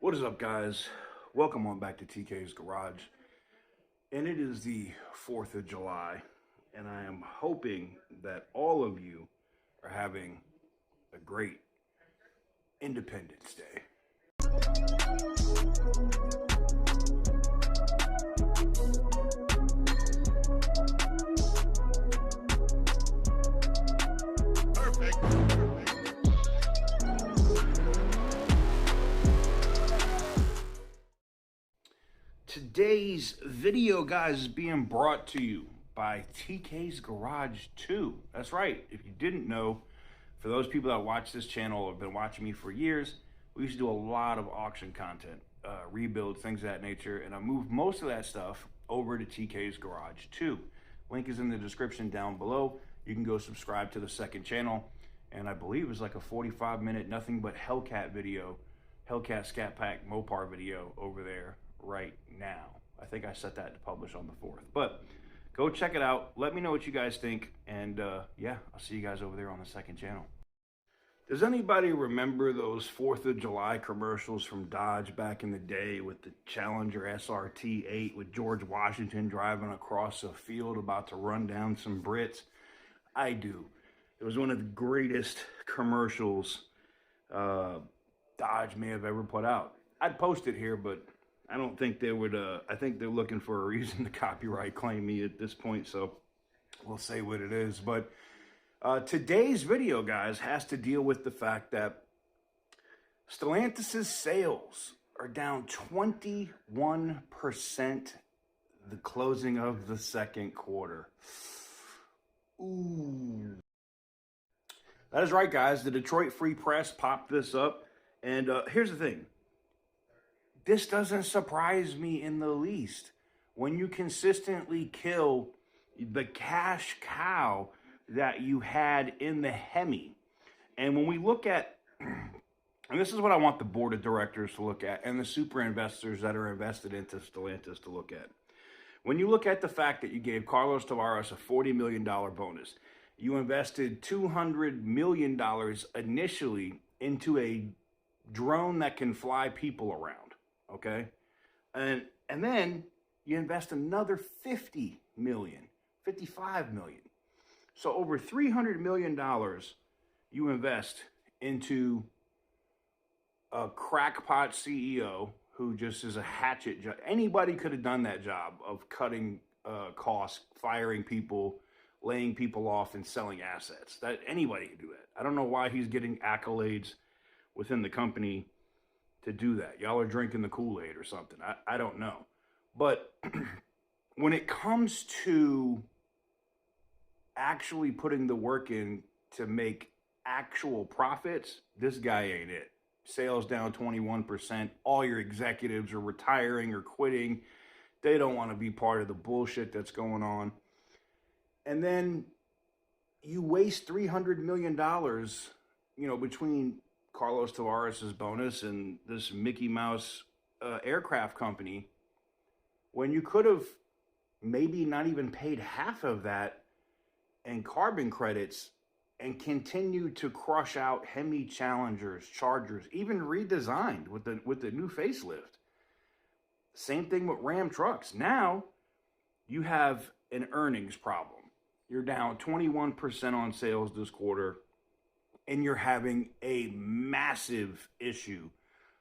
What is up, guys? Welcome on back to TK's Garage. And it is the 4th of July, and I am hoping that all of you are having a great Independence Day. Today's video, guys, is being brought to you by TK's Garage 2. That's right. If you didn't know, for those people that watch this channel or have been watching me for years, we used to do a lot of auction content, rebuilds, things of that nature, and I moved most of that stuff over to TK's Garage 2. Link is in the description down below. You can go subscribe to the second channel, and I believe it's like a 45-minute nothing but Hellcat video, Hellcat Scat Pack Mopar video over there right now. I think I set that to publish on the 4th, but go check it out. Let me know what you guys think, and yeah, I'll see you guys over there on the second channel. Does anybody remember those 4th of July commercials from Dodge back in the day with the Challenger SRT8 with George Washington driving across a field about to run down some Brits? I do. It was one of the greatest commercials Dodge may have ever put out. I'd post it here, but I don't think they would. I think they're looking for a reason to copyright claim me at this point, so we'll say what it is. But today's video, guys, has to deal with the fact that Stellantis' sales are down 21% the closing of the second quarter. Ooh. That is right, guys. The Detroit Free Press popped this up. And here's the thing. This doesn't surprise me in the least. When you consistently kill the cash cow that you had in the Hemi. And when we look at, and this is what I want the board of directors to look at and the super investors that are invested into Stellantis to look at. When you look at the fact that you gave Carlos Tavares a $40 million bonus, you invested $200 million initially into a drone that can fly people around, okay? And then you invest another $50 million, $55 million. So over $300 million you invest into a crackpot CEO who just is a hatchet job. Anybody could have done that job of cutting costs, firing people, laying people off, and selling assets. That anybody could do that. I don't know why he's getting accolades within the company to do that. Y'all are drinking the Kool-Aid or something. I don't know. But when it comes to actually putting the work in to make actual profits, this guy ain't it. Sales down 21%. All your executives are retiring or quitting. They don't want to be part of the bullshit that's going on. And then you waste $300 million, between Carlos Tavares' bonus and this Mickey Mouse aircraft company, when you could have maybe not even paid half of that in carbon credits and continued to crush out Hemi Challengers, Chargers, even redesigned with the new facelift. Same thing with Ram trucks. Now you have an earnings problem. You're down 21% on sales this quarter, and you're having a massive issue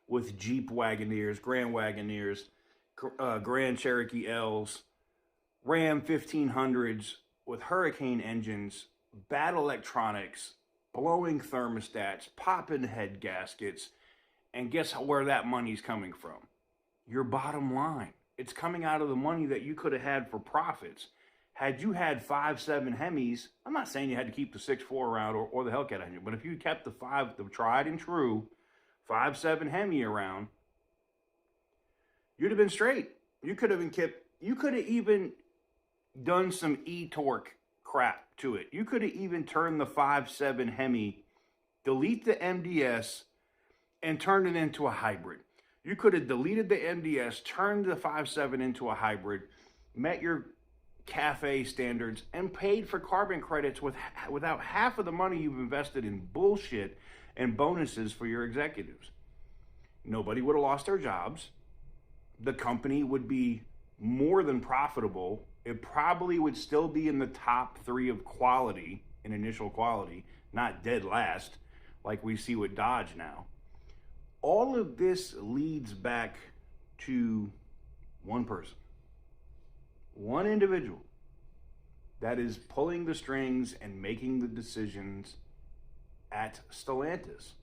with Jeep Wagoneers, Grand Wagoneers, Grand Cherokee L's, Ram 1500s with Hurricane engines, bad electronics, blowing thermostats, popping head gaskets, and guess where that money's coming from? Your bottom line. It's coming out of the money that you could have had for profits. Had you had 5.7 Hemis, I'm not saying you had to keep the 6.4 around or the Hellcat engine, but if you kept the tried and true 5.7 Hemi around, you'd have been straight. You could have even done some e-torque crap to it. You could have even turned the 5.7 Hemi, delete the MDS, and turned it into a hybrid. You could have deleted the MDS, turned the 5.7 into a hybrid, met your CAFE standards, and paid for carbon credits without half of the money you've invested in bullshit and bonuses for your executives. nobody would have lost their jobs. The company would be more than profitable. It probably would still be in the top 3 of quality, in initial quality, not dead last, like we see with Dodge now. All of this leads back to one person, one individual that is pulling the strings and making the decisions at Stellantis.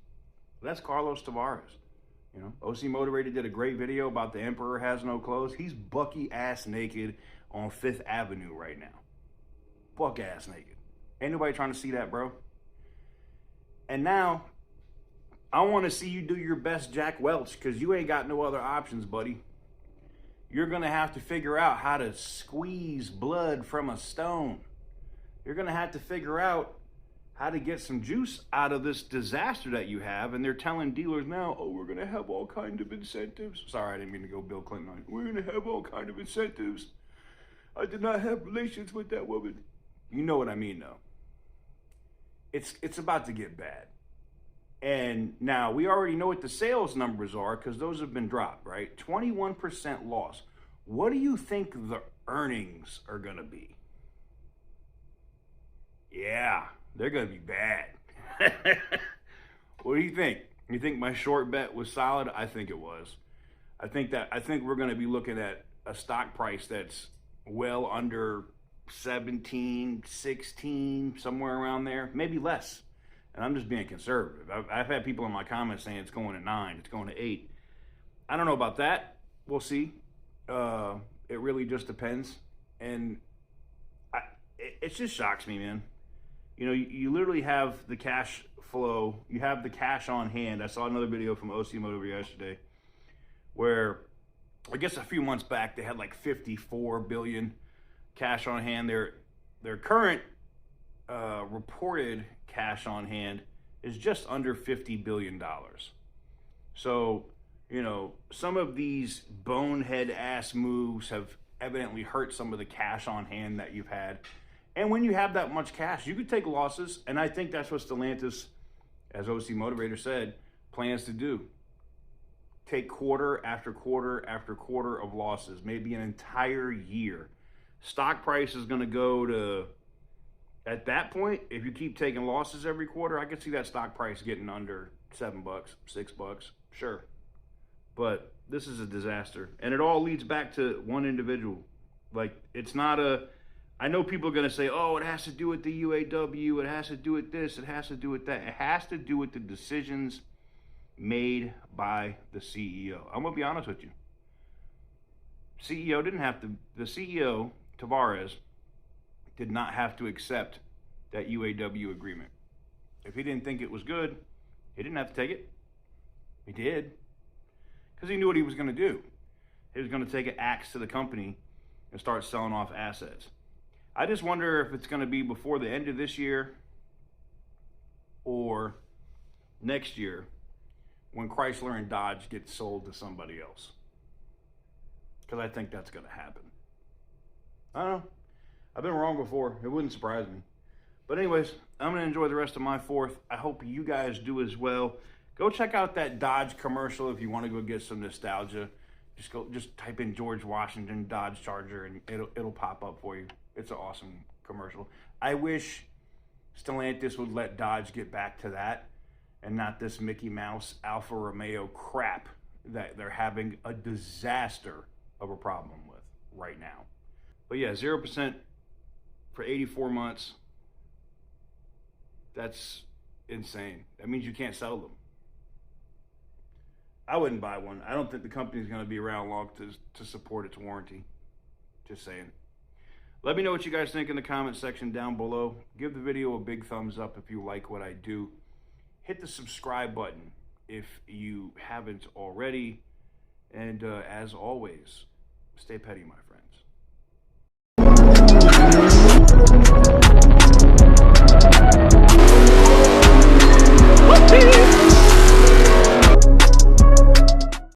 That's Carlos Tavares. You know, OC Motivated did a great video about the Emperor has no clothes. He's bucky ass naked on 5th Avenue right now. Buck ass naked. Ain't nobody trying to see that, bro. And now, I want to see you do your best Jack Welch, because you ain't got no other options, buddy. You're going to have to figure out how to squeeze blood from a stone. You're going to have to figure out how to get some juice out of this disaster that you have. And they're telling dealers now, oh, we're going to have all kind of incentives. Sorry, I didn't mean to go Bill Clinton on it. We're going to have all kind of incentives. I did not have relations with that woman. You know what I mean, though. It's about to get bad. And now we already know what the sales numbers are, because those have been dropped, right? 21% loss. What do you think the earnings are going to be? Yeah, they're going to be bad. What do you think? You think my short bet was solid? I think it was. I think we're going to be looking at a stock price that's well under 17, 16, somewhere around there, maybe less. And I'm just being conservative. I've had people in my comments saying it's going to 9, it's going to 8. I don't know about that. We'll see. It really just depends. And it just shocks me, man. You know, you literally have the cash flow. You have the cash on hand. I saw another video from OC Motor yesterday where, I guess a few months back, they had like 54 billion cash on hand. Their current reported cash on hand is just under $50 billion. So, you know, some of these bonehead ass moves have evidently hurt some of the cash on hand that you've had. And when you have that much cash, you could take losses. And I think that's what Stellantis, as OC Motivator said, plans to do. Take quarter after quarter after quarter of losses, maybe an entire year. Stock price is going to go to, at that point, if you keep taking losses every quarter, I could see that stock price getting under $7, $6, sure. But this is a disaster. And it all leads back to one individual. Like, it's not a, I know people are going to say, oh, it has to do with the UAW, it has to do with this, it has to do with that. It has to do with the decisions made by the CEO. I'm going to be honest with you. CEO didn't have to, the CEO, Tavares, did not have to accept that UAW agreement. If he didn't think it was good, he didn't have to take it. He did. Because he knew what he was going to do. He was going to take an axe to the company and start selling off assets. I just wonder if it's going to be before the end of this year or next year when Chrysler and Dodge get sold to somebody else. Because I think that's going to happen. I don't know. I've been wrong before. It wouldn't surprise me. But anyways, I'm going to enjoy the rest of my 4th. I hope you guys do as well. Go check out that Dodge commercial if you want to go get some nostalgia. Just type in George Washington Dodge Charger and it'll pop up for you. It's an awesome commercial. I wish Stellantis would let Dodge get back to that and not this Mickey Mouse Alfa Romeo crap that they're having a disaster of a problem with right now. But yeah, 0% for 84 months. That's insane. That means you can't sell them. I wouldn't buy one. I don't think the company's going to be around long to support its warranty. Just saying. Let me know what you guys think in the comment section down below. Give the video a big thumbs up if you like what I do. Hit the subscribe button if you haven't already. And as always, stay petty, my friends.